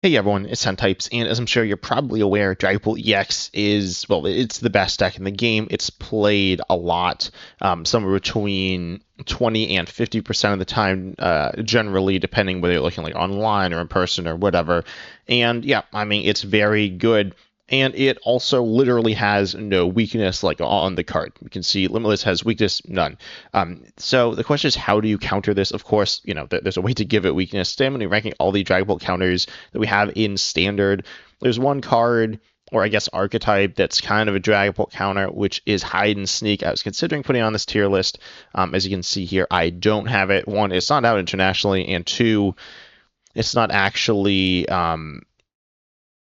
Hey everyone, it's Types, and as I'm sure you're probably aware, Dragapult EX is, well, it's the best deck in the game. It's played a lot, somewhere between 20 and 50% of the time, generally, depending whether you're looking like online or in person or whatever. And yeah, I mean, it's very good. And it also literally has no weakness like on the card. You can see Limitless has weakness, none. So the question is, how do you counter this? Of course, there's a way to give it weakness. Today I'm going to be ranking all the Dragapult counters that we have in Standard. There's one card, or I guess archetype, that's kind of a Dragapult counter, which is Hide and Sneak. I was considering putting on this tier list. As you can see here, I don't have it. One, it's not out internationally, and two, it's not actually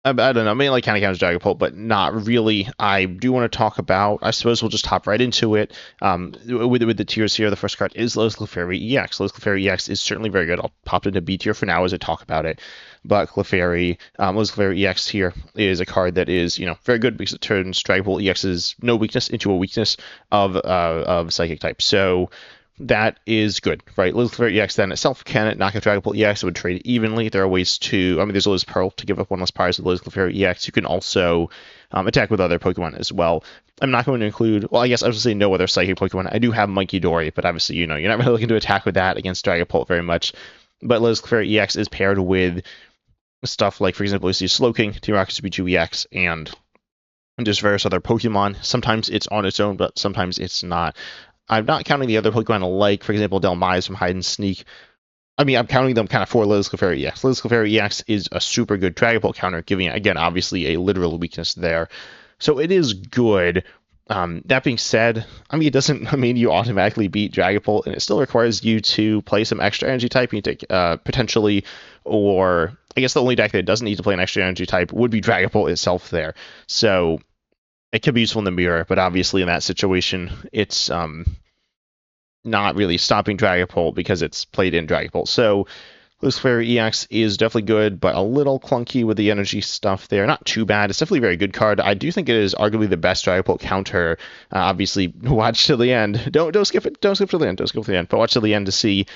I don't know, mainly kind of counts Dragapult, but not really. I do want to talk about, I suppose we'll just hop right into it. With the tiers here, the first card is Lillie Clefairy EX. Lillie Clefairy EX is certainly very good. I'll pop it into B tier for now as I talk about it. But Clefairy, Lillie Clefairy EX here is a card that is, very good because it turns Dragapult EX's no weakness into a weakness of Psychic type. So that is good, right? Lillie Clefairy EX then itself can knock out Dragapult EX. It would trade evenly. There are ways to, there's Liz Pearl to give up one less prize with Lillie Clefairy EX. You can also attack with other Pokemon as well. I'm not going to include, well, I guess I was going to say no other Psychic Pokemon. I do have Munkidori, but obviously, you're not really looking to attack with that against Dragapult very much. But Lillie Clefairy EX is paired with stuff like, for example, you see Slowking, Team Rocket Super EX, and just various other Pokemon. Sometimes it's on its own, but sometimes it's not. I'm not counting the other Pokemon like, for example, Delmise from Hide and Sneak. I'm counting them kind of for Lillie Clefairy EX. Lillie Clefairy EX is a super good Dragapult counter, giving it, again, obviously a literal weakness there. So it is good. That being said, it doesn't mean you automatically beat Dragapult, and it still requires you to play some extra energy type. You take potentially, or I guess the only deck that doesn't need to play an extra energy type would be Dragapult itself there. So it can be useful in the mirror, but obviously in that situation, it's not really stopping Dragapult because it's played in Dragapult. So Clefairy EX is definitely good, but a little clunky with the energy stuff there. Not too bad. It's definitely a very good card. I do think it is arguably the best Dragapult counter. Obviously, watch till the end. Don't skip it. Don't skip till the end. Don't skip till the end. But watch till the end to see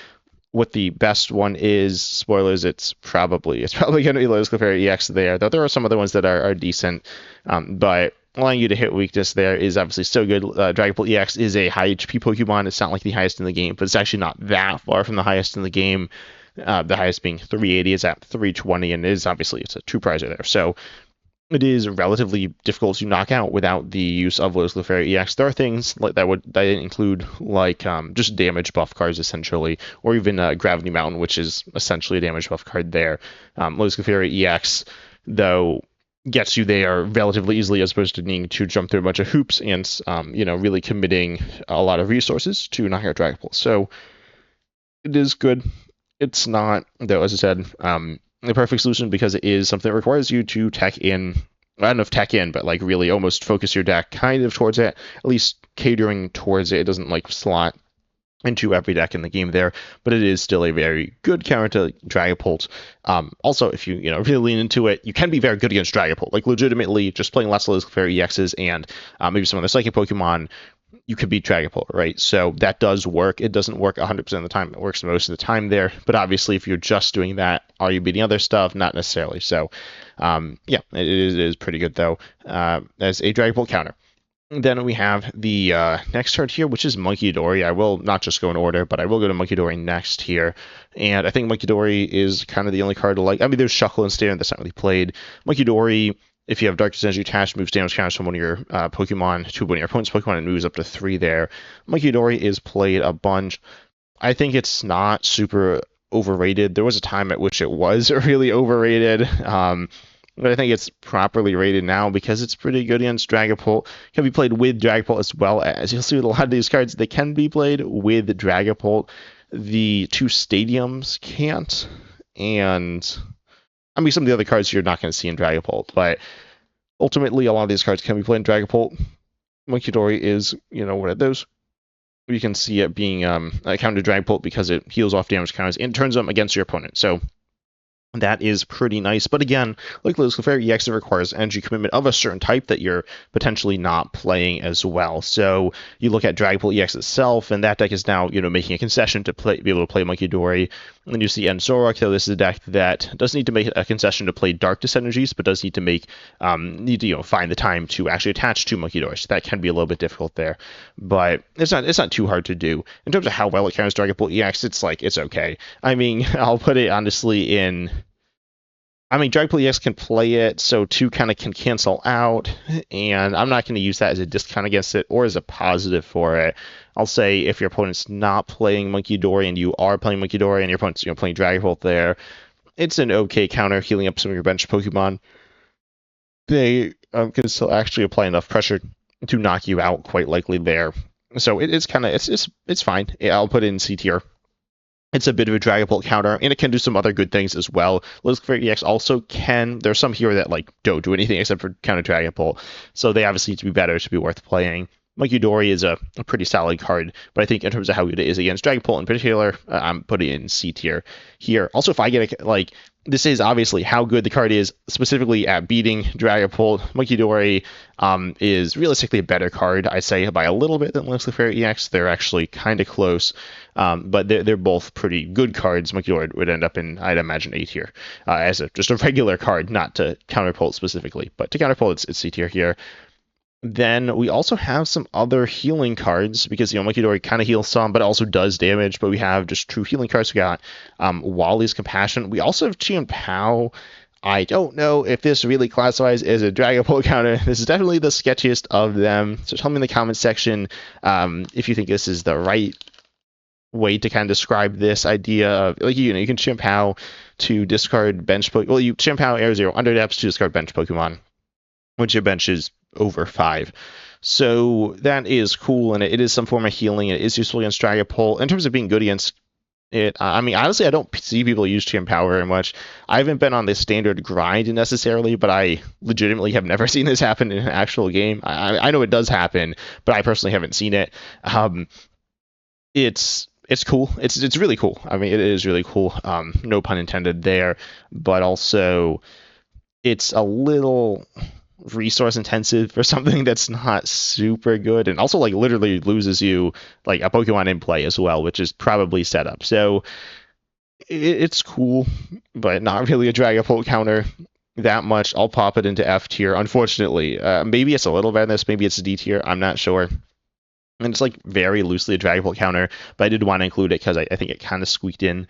what the best one is. Spoilers, it's probably going to be Lillie Clefairy EX there, though there are some other ones that are decent, but allowing you to hit weakness there is obviously so good. Dragapult EX is a high HP Pokemon. It's not like the highest in the game, but it's actually not that far from the highest in the game. The highest being 380 is at 320, and it's a two prizer there. So it is relatively difficult to knock out without the use of Lillie Clefairy EX. There are things like that include like just damage buff cards essentially, or even Gravity Mountain, which is essentially a damage buff card there. Lillie Clefairy EX, though, gets you there relatively easily as opposed to needing to jump through a bunch of hoops and really committing a lot of resources to knock out Dragapult. So it is good. It's not, though, as I said, the perfect solution because it is something that requires you to tech in. I don't know if tech in, but like really almost focus your deck kind of towards it, at least catering towards it. It doesn't like slot into every deck in the game there, but it is still a very good counter to Dragapult. Also, if you really lean into it, you can be very good against Dragapult. Like legitimately, just playing less Lillie Clefairy EXs and maybe some other Psychic Pokemon, you could beat Dragapult, right? So that does work. It doesn't work 100% of the time. It works most of the time there. But obviously, if you're just doing that, are you beating other stuff? Not necessarily. So, yeah, it is pretty good, though, as a Dragapult counter. Then we have the next card here, which is Munkidori. I will not just go in order, but I will go to Munkidori next here. And I think Munkidori is kind of the only card to like. There's Shuckle and Standard that's not really played. Munkidori, if you have Darkness Energy attached, moves damage counters from one of your Pokemon to one of your opponent's Pokemon and moves up to 3 there. Munkidori is played a bunch. I think it's not super overrated. There was a time at which it was really overrated. But I think it's properly rated now because it's pretty good against Dragapult. It can be played with Dragapult as well. As you'll see with a lot of these cards, they can be played with Dragapult. The 2 stadiums can't. And some of the other cards you're not going to see in Dragapult. But ultimately, a lot of these cards can be played in Dragapult. Munkidori is, one of those. You can see it being a counter to Dragapult because it heals off damage counters and turns them against your opponent. So That is pretty nice. But again, like Clefairy EX, it requires energy commitment of a certain type that you're potentially not playing as well. So you look at Dragapult EX itself, and that deck is now, making a concession to be able to play Munkidori. And then you see Enzorok, though this is a deck that doesn't need to make a concession to play Darkness energies, but does need to find the time to actually attach to Munkidori. So that can be a little bit difficult there. But it's not too hard to do. In terms of how well it counters Dragapult EX, it's okay. I mean, I'll put it honestly in. I mean, Dragapult EX can play it, so 2 kind of can cancel out, and I'm not going to use that as a discount against it or as a positive for it. I'll say if your opponent's not playing Munkidori and you are playing Munkidori and your opponent's playing Dragapult there, it's an okay counter, healing up some of your bench Pokemon. They can still actually apply enough pressure to knock you out quite likely there. So it's fine. I'll put it in C tier. It's a bit of a Dragapult counter, and it can do some other good things as well. Clefairy EX also can. There's some here that don't do anything except for counter Dragapult, so they obviously need to be better to be worth playing. Munkidori is a pretty solid card, but I think in terms of how good it is against Dragapult in particular, I'm putting it in C tier here. Also, if I get this is obviously how good the card is specifically at beating Dragapult. Munkidori is realistically a better card, I say, by a little bit than Clefairy EX. They're actually kind of close, but they're both pretty good cards. Munkidori would end up in, I'd imagine, A tier as just a regular card, not to counterpult specifically, but to counterpult, it's C tier here. Then we also have some other healing cards because Munkidori kind of heals some, but also does damage. But we have just true healing cards. We got Wally's Compassion. We also have Chien-Pao. I don't know if this really classifies as a Dragapult counter. This is definitely the sketchiest of them. So tell me in the comments section if you think this is the right way to kind of describe this idea of you can Chien-Pao to discard bench Pokemon. Well, you Chien-Pao Air Zero under depths to discard bench Pokemon, which your bench is over 5. So that is cool, and it is some form of healing. It is useful against Dragapult. In terms of being good against it, I mean, honestly, I don't see people use Chien-Pao very much. I haven't been on the standard grind necessarily, but I legitimately have never seen this happen in an actual game. I know it does happen, but I personally haven't seen it. It's cool. It's really cool. I mean, it is really cool. No pun intended there, but also it's a little resource intensive for something that's not super good, and also literally loses you a Pokemon in play as well, which is probably set up. So it's cool, but not really a Dragapult counter that much. I'll pop it into F tier, unfortunately. Maybe it's a little better than this, maybe it's D tier, I'm not sure. And it's very loosely a Dragapult counter, but I did want to include it because I think it kind of squeaked in.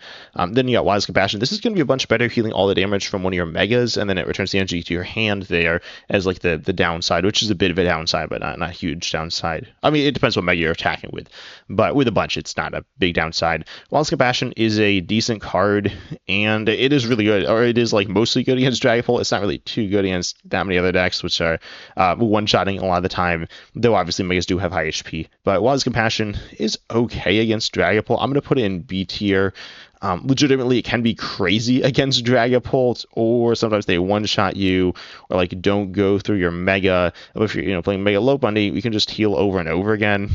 Then you got Wise Compassion. This is going to be a bunch better, healing all the damage from one of your megas, and then it returns the energy to your hand there as the downside, which is a bit of a downside, but not a huge downside. I mean, it depends what mega you're attacking with, but with a bunch, it's not a big downside. Wise Compassion is a decent card, and it is really good, or it is mostly good against Dragapult. It's not really too good against that many other decks, which are one-shotting a lot of the time, though obviously megas do have high HP. But Wise Compassion is okay against Dragapult. I'm going to put it in B tier. Legitimately, it can be crazy against Dragapult, or sometimes they one-shot you, or don't go through your Mega. If you're playing Mega Low Bunny, you can just heal over and over again.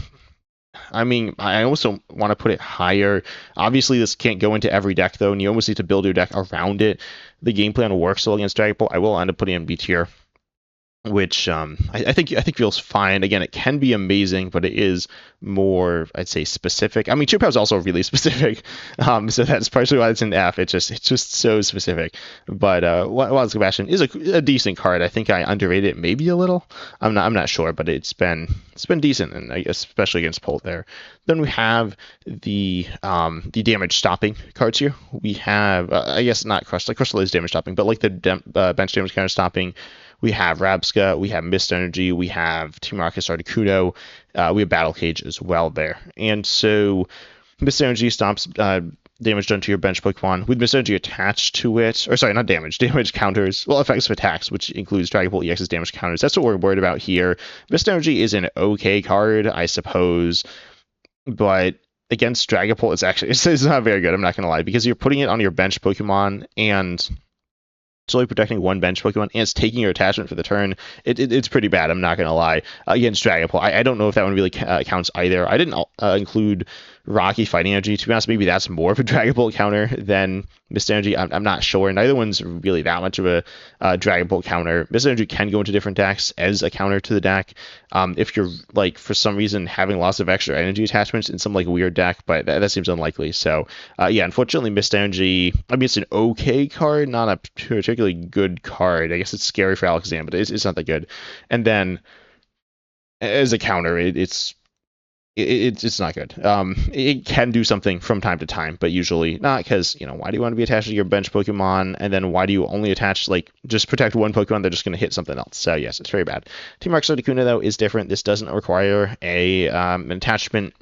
I mean, I also want to put it higher. Obviously, this can't go into every deck, though, and you almost need to build your deck around it. The game plan works still against Dragapult. I will end up putting it in B tier, which I think feels fine. Again, it can be amazing, but it is more, I'd say, specific. I mean, Chien-Pao is also really specific, so that's partially why it's in F. It's just so specific. But Wise Compassion is a decent card. I think I underrated it maybe a little. I'm not sure, but it's been decent, and I guess especially against Pult there. Then we have the damage stopping cards here. We have I guess not Crustle. Crustle is damage stopping, but the bench damage counter stopping. We have Rabsca, we have Mist Energy, we have Team Rocket's Articuno, we have Battle Cage as well there. And so Mist Energy stops damage done to your bench Pokemon with Mist Energy attached to it. Or sorry, not damage counters. Well, effects of attacks, which includes Dragapult EX's damage counters. That's what we're worried about here. Mist Energy is an okay card, I suppose, but against Dragapult, it's not very good, I'm not going to lie, because you're putting it on your bench Pokemon, and it's only protecting one bench Pokemon, and it's taking your attachment for the turn. It's pretty bad, I'm not going to lie. Against Dragapult, I don't know if that one really counts either. I didn't include Rocky Fighting Energy. To be honest, maybe that's more of a Dragapult counter than Mist Energy. I'm not sure. Neither one's really that much of a Dragapult counter. Mist Energy can go into different decks as a counter to the deck. If you're like for some reason having lots of extra energy attachments in some like weird deck, but that seems unlikely. So yeah, unfortunately, Mist Energy. I mean, it's an okay card, not a particularly good card. I guess it's scary for Alakazam, but it's not that good. And then as a counter, it's not good. It can do something from time to time, but usually not, because why do you want to be attached to your bench Pokemon, and then why do you only attach like just protect one Pokemon? They're just going to hit something else. So yes, it's very bad. Team Rock Articuno though is different. This doesn't require an attachment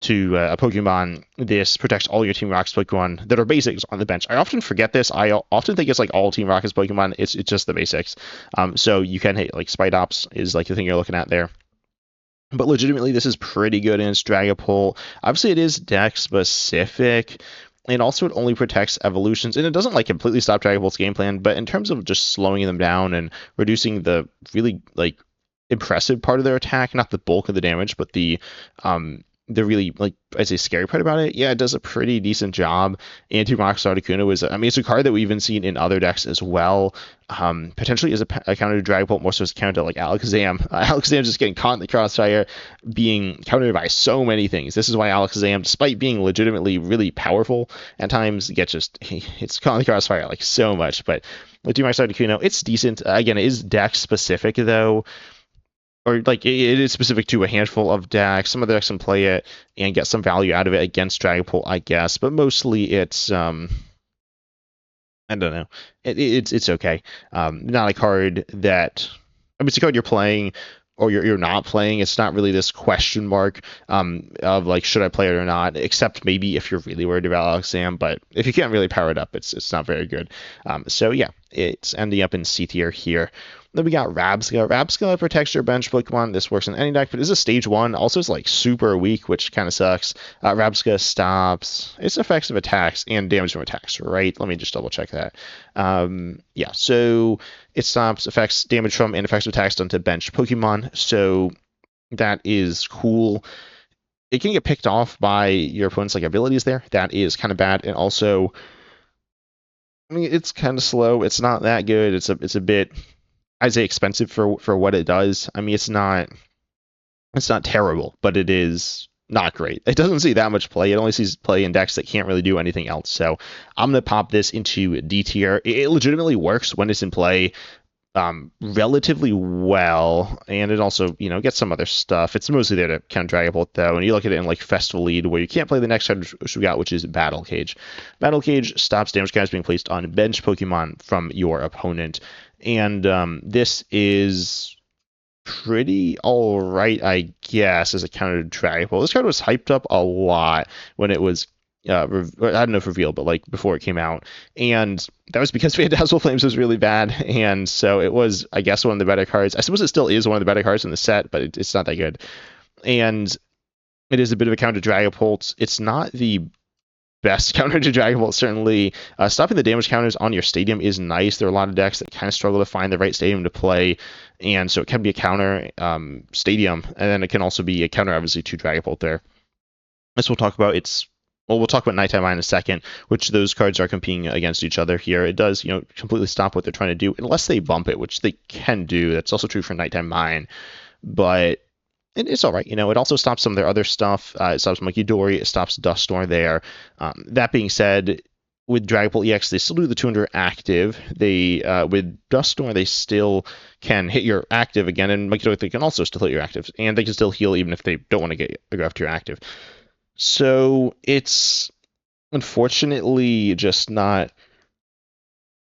to a Pokemon. This protects all your Team Rock's Pokemon that are basics on the bench. I often forget this. I often think it's like all Team Rocket's Pokemon. It's just the basics. So you can hit like Spidops is like the thing you're looking at there. But legitimately, this is pretty good in its Dragapult. Obviously, it is deck specific, and also it only protects evolutions, and it doesn't like completely stop Dragapult's game plan. But in terms of just slowing them down and reducing the really like impressive part of their attack, not the bulk of the damage, but the really, like, I'd say scary part about it, yeah, it does a pretty decent job. Anti-Rock Articuno is, I mean, it's a card that we've even seen in other decks as well. Potentially as a counter to Dragapult, more so as a counter to, like, Alakazam. Alakazam just getting caught in the crossfire, being countered by so many things. This is why Alakazam, despite being legitimately really powerful, at times it's caught in the crossfire, like, so much. But with Anti-Rock Articuno, it's decent. Again, it is deck-specific, though. Or like it is specific to a handful of decks. Some of the decks can play it and get some value out of it against Dragapult, I guess. But mostly it's I don't know. It's okay. Not a card that, I mean, it's a card you're playing or you're not playing. It's not really this question mark of like, should I play it or not? Except maybe if you're really worried about Alakazam. But if you can't really power it up, it's not very good. So yeah, it's ending up in C tier here. Then we got Rabsca. Rabsca protects your bench Pokemon. This works in any deck, but this is stage 1. Also, it's like super weak, which kind of sucks. Rabsca stops its effects of attacks and damage from attacks, right? Let me just double check that. Yeah, so it stops effects, damage from, and effects of attacks done to bench Pokemon. So that is cool. It can get picked off by your opponent's like abilities there. That is kind of bad. And also, I mean, it's kind of slow. It's not that good. It's a bit, I'd say, expensive for what it does. I mean, it's not terrible, but it is not great. It doesn't see that much play. It only sees play in decks that can't really do anything else. So I'm gonna pop this into D tier. It legitimately works when it's in play relatively well, and it also gets some other stuff. It's mostly there to counter Dragapult though, and you look at it in like Festival Lead where you can't play the next card which we got, which is Battle Cage. Battle Cage stops damage counters being placed on bench Pokemon from your opponent. And this is pretty alright, I guess, as a counter to Dragapult. This card was hyped up a lot when it was, I don't know if revealed, but like before it came out. And that was because Phantasmal Flames was really bad. And so it was, I guess, one of the better cards. I suppose it still is one of the better cards in the set, but it's not that good. And it is a bit of a counter to Dragapult. It's not the best counter to Dragapult, certainly. Stopping the damage counters on your stadium is nice. There are a lot of decks that kind of struggle to find the right stadium to play, and so it can be a counter stadium, and then it can also be a counter, obviously, to Dragapult there. This we'll talk about. We'll talk about Nighttime Mine in a second, which those cards are competing against each other here. It does, completely stop what they're trying to do, unless they bump it, which they can do. That's also true for Nighttime Mine, but it's all right. It also stops some of their other stuff. It stops Munkidori. It stops Duststorm there. That being said, with Dragapult EX, they still do the 200 active. They with Duststorm, they still can hit your active again, and Munkidori, they can also still hit your active, and they can still heal even if they don't want to go after your active. So it's unfortunately just not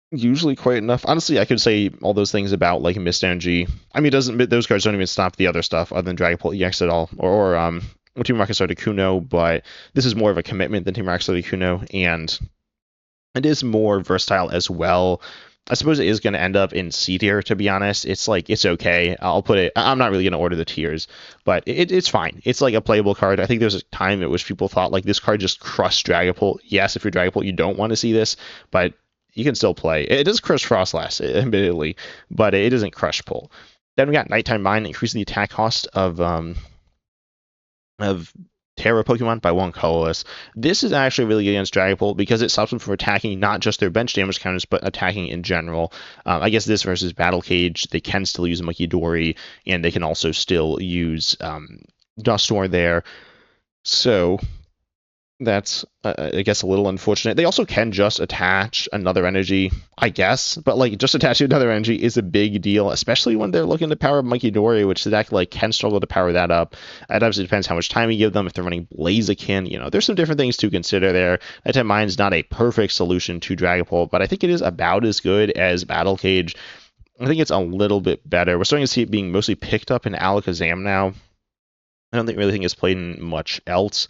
usually quite enough. Honestly, I could say all those things about like Mist Energy. I mean, those cards don't even stop the other stuff other than Dragapult EX at all, or Team Rocket Articuno, but this is more of a commitment than Team Rocket Articuno, and it is more versatile as well. I suppose it is going to end up in C tier, to be honest. It's okay. I'll put it, I'm not really going to order the tiers, but it's fine. It's like a playable card. I think there's a time at which people thought like this card just crushed Dragapult. Yes, if you're Dragapult, you don't want to see this, but you can still play. It does crush Frostlass, admittedly, but it doesn't crush Pull. Then we got Nighttime Mine, increasing the attack cost of Terra Pokemon by one colorless. This is actually really good against Dragapult because it stops them from attacking not just their bench damage counters, but attacking in general. I guess this versus Battle Cage, they can still use Munkidori, and they can also still use Dustor there. So that's, I guess, a little unfortunate. They also can just attach another energy, I guess, but like just attaching another energy is a big deal, especially when they're looking to power up Munkidori, which the deck like can struggle to power that up. It obviously depends how much time you give them. If they're running Blaziken, there's some different things to consider there. Nighttime Mind's not a perfect solution to Dragapult, but I think it is about as good as Battle Cage. I think it's a little bit better. We're starting to see it being mostly picked up in Alakazam now. I don't really think it's played in much else.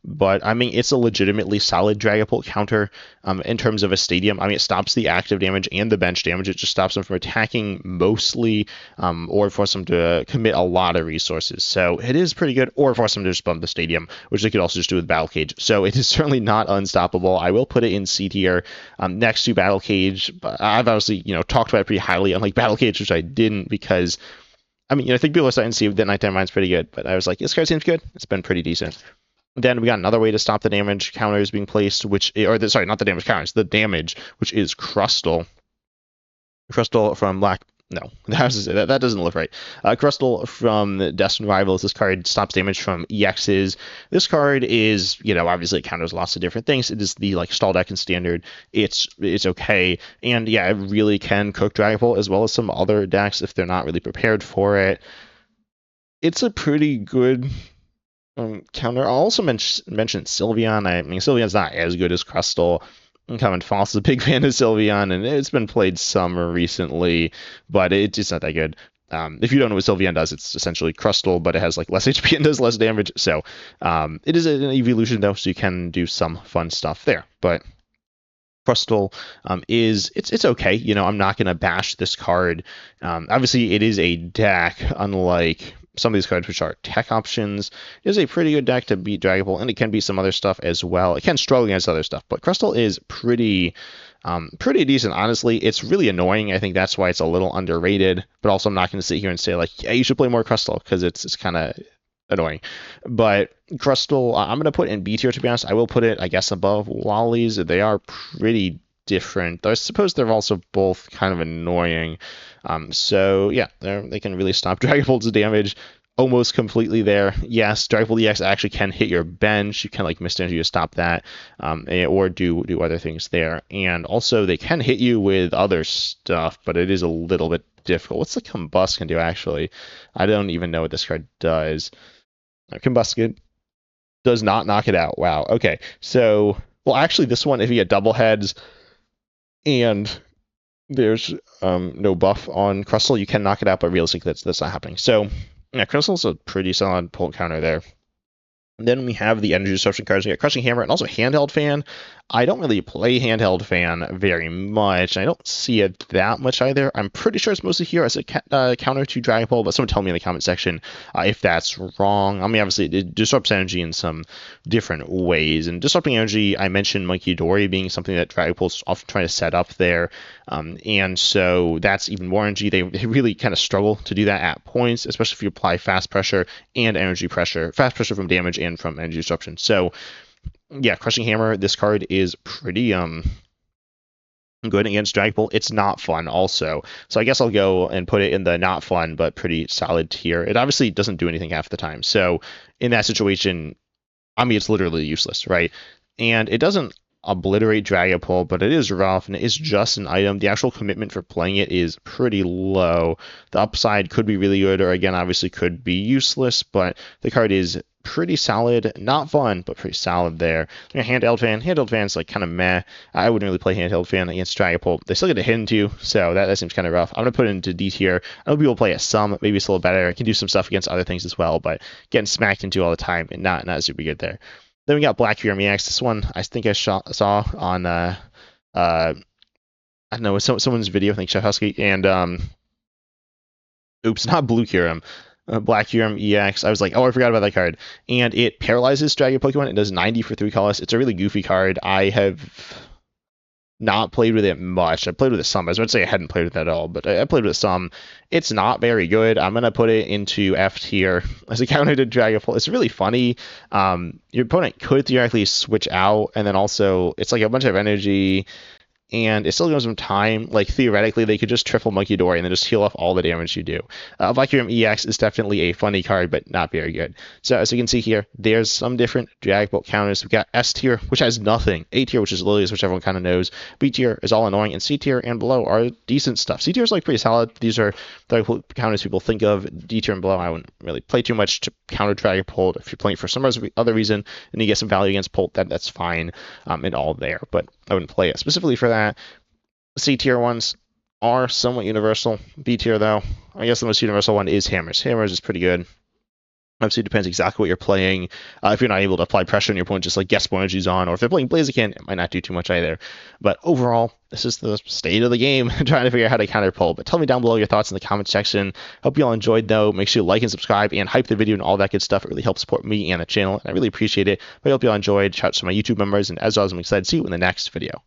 But, I mean, it's a legitimately solid Dragapult counter in terms of a stadium. I mean, it stops the active damage and the bench damage. It just stops them from attacking mostly or force them to commit a lot of resources. So it is pretty good, or force them to just bump the stadium, which they could also just do with Battle Cage. So it is certainly not unstoppable. I will put it in C tier next to Battle Cage. But I've obviously, talked about it pretty highly, unlike Battle Cage, which I didn't because... I mean, I think people are starting to see that Nighttime Mind's pretty good, but I was like, this card seems good. It's been pretty decent. Then we got another way to stop the damage counters being placed, sorry, not the damage counters, the damage, which is Crustle. Crustle from Black... No, that doesn't look right. Crustle from Destined Rivals. This card stops damage from EXs. This card is, obviously it counters lots of different things. It is the stall deck and standard. It's okay, and yeah, it really can cook Dragapult as well as some other decks if they're not really prepared for it. It's a pretty good counter. I'll also mention Sylveon. I mean, Sylveon's not as good as Crustle. Common False is a big fan of Sylveon, and it's been played some recently, but it's not that good. If you don't know what Sylveon does, it's essentially Crustle, but it has less HP and does less damage. So it is an evolution though, so you can do some fun stuff there. But Crustle it's okay. I'm not gonna bash this card. Obviously, it is a deck, unlike some of these cards which are tech options. It is a pretty good deck to beat Dragapult, and it can beat some other stuff as well. It can struggle against other stuff, but Crustle is pretty decent, honestly. It's really annoying. I think that's why it's a little underrated, but also I'm not going to sit here and say yeah, you should play more Crustle, because it's kind of annoying. But Crustle, I'm going to put in B tier, to be honest. I will put it, I guess, above Lollies. They are pretty different. I suppose they're also both kind of annoying. So yeah, they can really stop Dragapult's damage almost completely there. Yes, Dragapult EX actually can hit your bench. You can miss energy to stop that, or do other things there. And also they can hit you with other stuff, but it is a little bit difficult. What's the Combust can do actually? I don't even know what this card does. Combust does not knock it out. Wow. Okay. So, well, actually, this one, if you get double heads and there's no buff on Crustle, you can knock it out, but realistically, that's not happening. So, yeah, Crustle's a pretty solid pull counter there. And then we have the energy disruption cards. We got Crushing Hammer and also Handheld Fan. I don't really play Handheld Fan very much. I don't see it that much either. I'm pretty sure it's mostly here as a counter to Dragapult, but someone tell me in the comment section if that's wrong. I mean, obviously, it disrupts energy in some different ways. And disrupting energy, I mentioned Munkidori being something that Dragapult's often trying to set up there. And so that's even more energy. They really kind of struggle to do that at points, especially if you apply fast pressure and energy pressure. Fast pressure from damage and from energy disruption. So yeah, Crushing Hammer, this card is pretty good against Dragapult. It's not fun also. So I guess I'll go and put it in the not fun but pretty solid tier. It obviously doesn't do anything half the time. So in that situation, I mean, it's literally useless, right? And it doesn't obliterate Dragapult, but it is rough, and it is just an item. The actual commitment for playing it is pretty low. The upside could be really good, or again, obviously could be useless, but the card is pretty solid. Not fun, but pretty solid there. Handheld Fan. Handheld Fan's kind of meh. I wouldn't really play Handheld Fan against Dragapult. They still get a hit into, so that seems kind of rough. I'm going to put it into D tier. I know people play it some. Maybe it's a little better. It can do some stuff against other ththings as well, but getting smacked into all the time, and not super good there. Then we got Black Fury EX. This one I think I saw on I don't know, someone's video, I think Chef Husky, and oops, not Blue Kyurem. Black Kyurem EX. I was like, oh, I forgot about that card. And it paralyzes Dragon Pokemon. It does 90 for 3 colors. It's a really goofy card. I have not played with it much. I played with it some. I was about to say I hadn't played with it at all, but I played with it some. It's not very good. I'm gonna put it into F tier as a counter to Dragapult. It's really funny. Your opponent could theoretically switch out, and then also it's like a bunch of energy, and it still gives them time. Like, theoretically, they could just triple Munkidori and then just heal off all the damage you do. Valkyrium EX is definitely a funny card, but not very good. So, as you can see here, there's some different Dragapult counters. We've got S tier, which has nothing. A tier, which is Lillie's, which everyone kind of knows. B tier is all annoying, and C tier and below are decent stuff. C tier is like pretty solid. These are Dragapult counters people think of. D tier and below, I wouldn't really play too much to counter Dragapult. If you're playing for some other reason and you get some value against Pult, that's fine and all there. But I wouldn't play it specifically for that. C tier ones are somewhat universal. B tier, though, I guess the most universal one is Hammers. Hammers is pretty good. Obviously, it depends exactly what you're playing. If you're not able to apply pressure on your opponent, just like guess more energies on, or if they're playing Blaziken, it might not do too much either. But overall, this is the state of the game, trying to figure out how to counter Pult. But tell me down below your thoughts in the comment section. Hope you all enjoyed, though. Make sure you like and subscribe and hype the video and all that good stuff. It really helps support me and the channel, and I really appreciate it. But I hope you all enjoyed. Shout out to my YouTube members, and as always, I'm excited to see you in the next video.